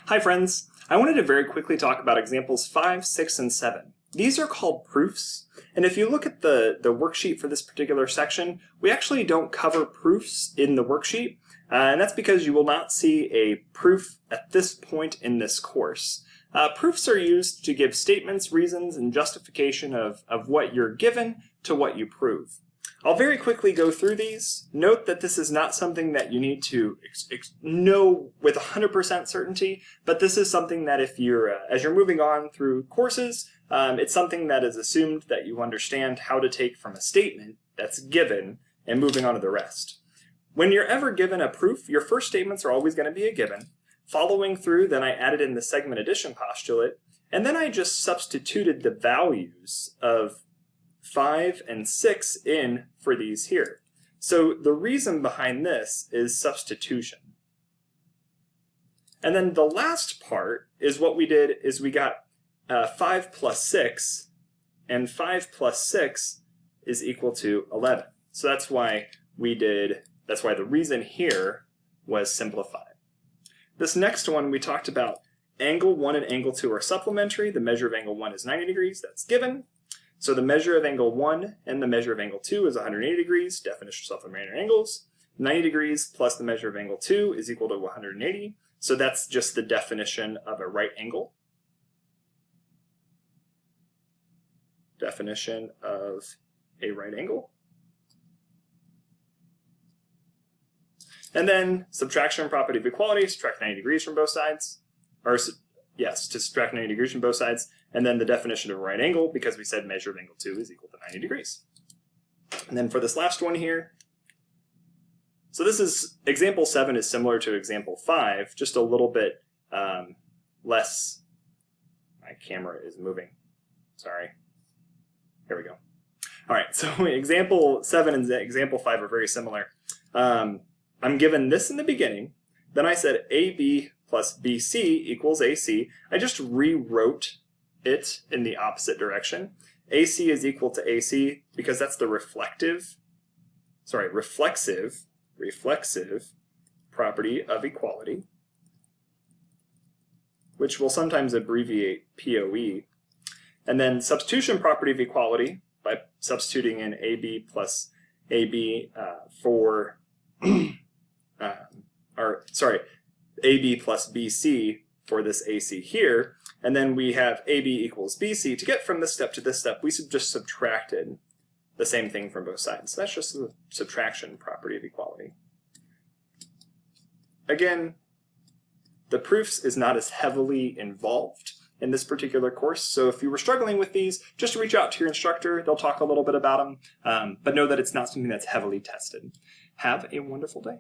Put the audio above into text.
Hi friends! I wanted to very quickly talk about examples 5, 6, and 7. These are called proofs, and if you look at the worksheet for this particular section, we actually don't cover proofs in the worksheet, and that's because you will not see a proof at this point in this course. Proofs are used to give statements, reasons, and justification of what you're given to what you prove. I'll very quickly go through these. Note that this is not something that you need to know with 100% certainty, but this is something that if you're, as you're moving on through courses, it's something that is assumed that you understand how to take from a statement that's given and moving on to the rest. When you're ever given a proof, your first statements are always going to be a given. Following through, then I added in the segment addition postulate, and then I just substituted the values of 5 and 6 in for these here. So the reason behind this is substitution. And then the last part is what we did is we got 5 plus 6, and 5 plus 6 is equal to 11. So that's why the reason here was simplified. This next one we talked about angle 1 and angle 2 are supplementary. The measure of angle 1 is 90 degrees, that's given. So the measure of angle 1 and the measure of angle 2 is 180 degrees, definition of supplementary angles. 90 degrees plus the measure of angle 2 is equal to 180. So that's just the definition of a right angle. Definition of a right angle. And then subtraction property of equality, subtract 90 degrees from both sides. Yes, to subtract 90 degrees from both sides. And then the definition of a right angle, because we said measure of angle 2 is equal to 90 degrees. And then for this last one here, so this is, example 7 is similar to example 5, just a little bit less, my camera is moving, sorry. Here we go. All right, so example 7 and example 5 are very similar. I'm given this in the beginning, then I said AB plus BC equals AC. I just rewrote it in the opposite direction. AC is equal to AC because that's the reflexive property of equality, which we'll sometimes abbreviate POE. And then substitution property of equality by substituting in AB plus AB AB plus BC for this AC here, and then we have AB equals BC. To get from this step to this step, we just subtracted the same thing from both sides. So that's just the subtraction property of equality. Again, the proofs is not as heavily involved in this particular course, so if you were struggling with these, just reach out to your instructor. They'll talk a little bit about them, but know that it's not something that's heavily tested. Have a wonderful day.